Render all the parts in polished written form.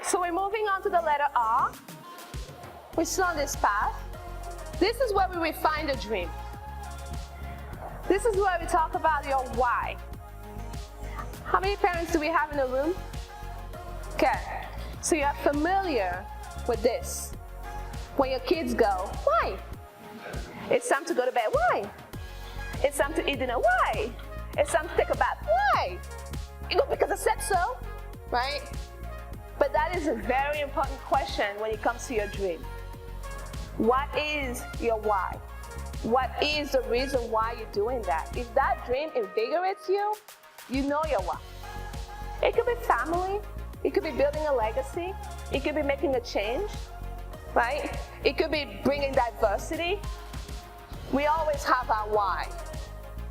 so we're moving on to the letter R. We're still on this path. This is where we refine the dream. This is where we talk about your why. How many parents do we have in the room? Okay, so you're familiar with this. When your kids go, why? It's time to go to bed, why? It's time to eat dinner, why? It's time to take a bath, why? You go because I said so, right? But that is a very important question when it comes to your dream. What is your why? What is the reason why you're doing that? If that dream invigorates you, you know your why. It could be family, it could be building a legacy, it could be making a change, right? It could be bringing diversity. We always have our why.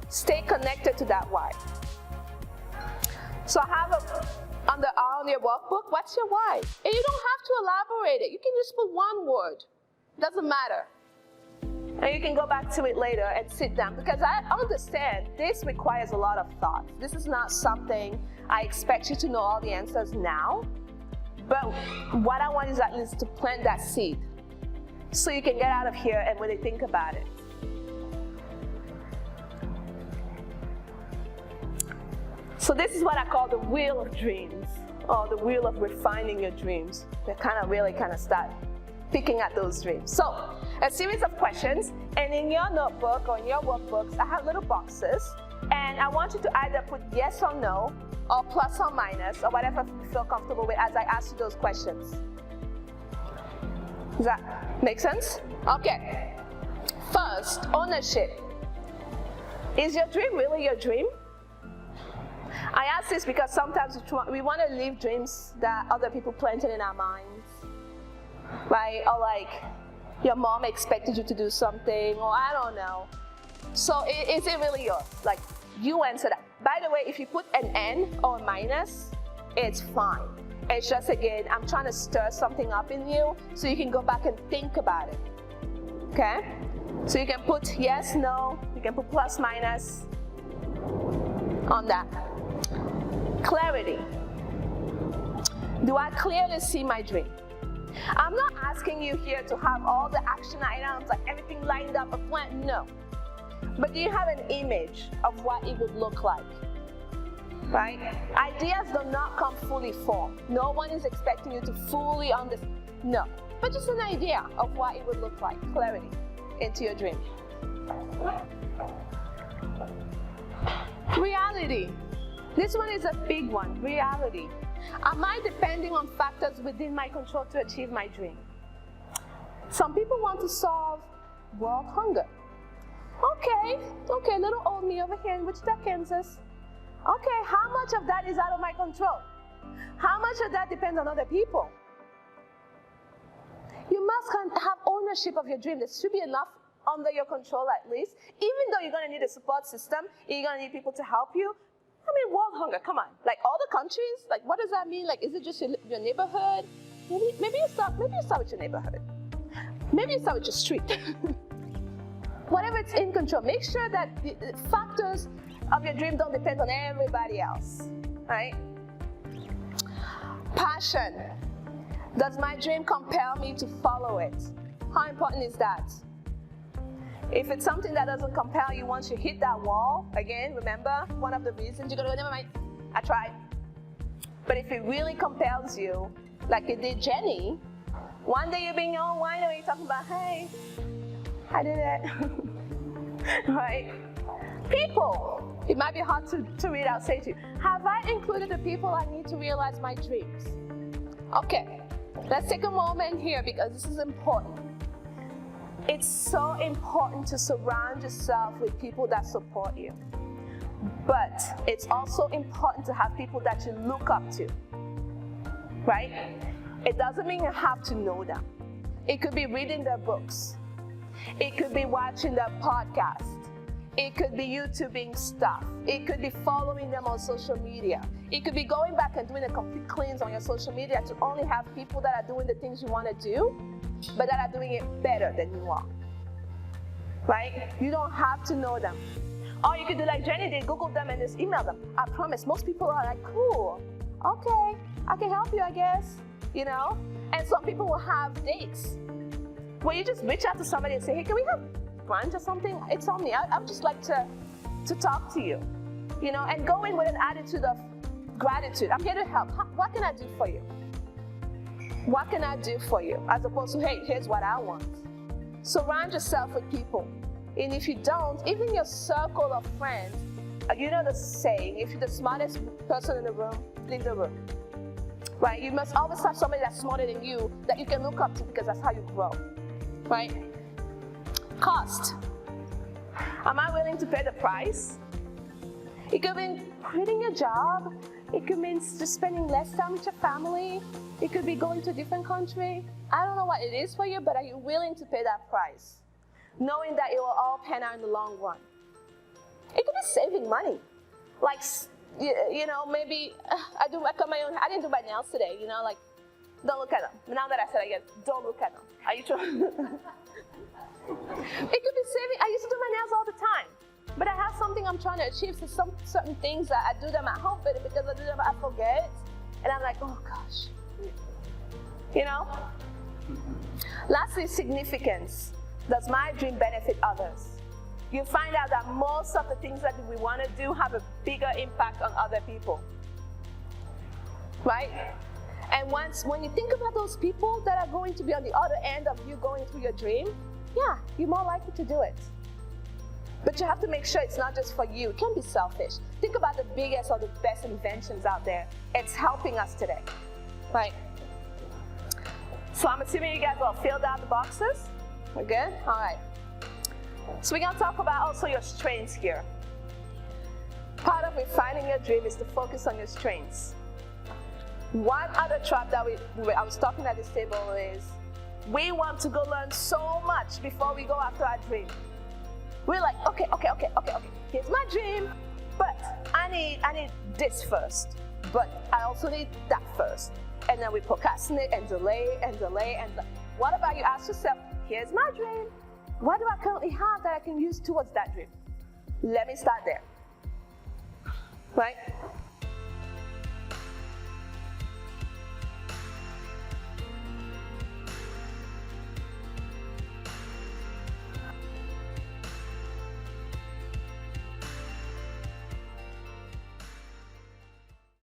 Stay connected to that why. So I have on your workbook, what's your why? And you don't have to elaborate it. You can just put one word. Doesn't matter. And you can go back to it later and sit down, because I understand this requires a lot of thought. This is not something I expect you to know all the answers now. But what I want is at least to plant that seed so you can get out of here and really think about it. So this is what I call the wheel of dreams, or the wheel of refining your dreams. They really start picking at those dreams. So a series of questions, and in your notebook or in your workbooks, I have little boxes, and I want you to either put yes or no, or plus or minus, or whatever you feel comfortable with as I ask you those questions. Does that make sense? Okay. First, ownership. Is your dream really your dream? I ask this because sometimes we want to live dreams that other people planted in our minds, right? Or like your mom expected you to do something, or I don't know. So is it really yours? Like, you answer that. By the way, if you put an N or a minus, it's fine. It's just, again, I'm trying to stir something up in you so you can go back and think about it. Okay? So you can put yes, no, you can put plus, minus on that. Clarity. Do I clearly see my dream? I'm not asking you here to have all the action items, like everything lined up, a plan, no. But do you have an image of what it would look like? Right? Ideas do not come fully formed. No one is expecting you to fully understand, no. But just an idea of what it would look like, clarity into your dream. Reality. This one is a big one, reality. Am I depending on factors within my control to achieve my dream? Some people want to solve world hunger. Okay, little old me over here in Wichita, Kansas. Okay, how much of that is out of my control? How much of that depends on other people? You must have ownership of your dream. There should be enough under your control at least. Even though you're going to need a support system, you're going to need people to help you. I mean, world hunger, come on. Like all the countries, like what does that mean? Like, is it just your neighborhood? Maybe you start with your neighborhood. Maybe you start with your street. Whatever it's in control, make sure that the factors of your dream don't depend on everybody else, right? Passion. Does my dream compel me to follow it? How important is that? If it's something that doesn't compel you, once you hit that wall, again, remember, one of the reasons you're going to go, never mind, I tried. But if it really compels you, like it did Jenny, one day you're being all whiny and you're talking about, hey, I did it, right? People. It might be hard to read out, say to you, have I included the people I need to realize my dreams? Okay, let's take a moment here because this is important. It's so important to surround yourself with people that support you. But it's also important to have people that you look up to, right? It doesn't mean you have to know them. It could be reading their books. It could be watching their podcast. It could be YouTubing stuff. It could be following them on social media. It could be going back and doing a complete cleanse on your social media to only have people that are doing the things you want to do, but that are doing it better than you are, right? You don't have to know them. Or you could do like Jenny did, Google them and just email them. I promise, most people are like, cool, okay, I can help you, I guess. you know? And some people will have dates where you just reach out to somebody and say, hey, can we have brunch or something? It's on me. I would just like to talk to you, you know, and go in with an attitude of gratitude. I'm here to help. What can I do for you? What can I do for you? As opposed to, hey, here's what I want. Surround yourself with people. And if you don't, even your circle of friends, you know the saying, if you're the smartest person in the room, leave the room. Right? You must always have somebody that's smarter than you that you can look up to, because that's how you grow. Right? Cost. Am I willing to pay the price? It could mean quitting your job. It could mean just spending less time with your family. It could be going to a different country. I don't know what it is for you, but are you willing to pay that price? Knowing that it will all pan out in the long run. It could be saving money. Like, you know, maybe I cut my own hair. I didn't do my nails today, you know, like, don't look at them. Now that I said it again, don't look at them. Are you trying? It could be saving. I used to do my nails all the time. But I have something I'm trying to achieve. So some certain things that I do them at home, but because I do them, I forget. And I'm like, oh gosh. You know? Lastly, significance. Does my dream benefit others? You find out that most of the things that we want to do have a bigger impact on other people. Right? And when you think about those people that are going to be on the other end of you going through your dream, yeah, you're more likely to do it. But you have to make sure it's not just for you. It can't be selfish. Think about the biggest or the best inventions out there. It's helping us today, right? So I'm assuming you guys all filled out the boxes. We're good? All right. So we're going to talk about also your strengths here. Part of refining your dream is to focus on your strengths. One other trap that I was talking at this table is we want to go learn so much before we go after our dream. We're like, okay. Here's my dream, but I need this first. But I also need that first. And then we procrastinate and delay. What about you ask yourself, here's my dream. What do I currently have that I can use towards that dream? Let me start there. Right?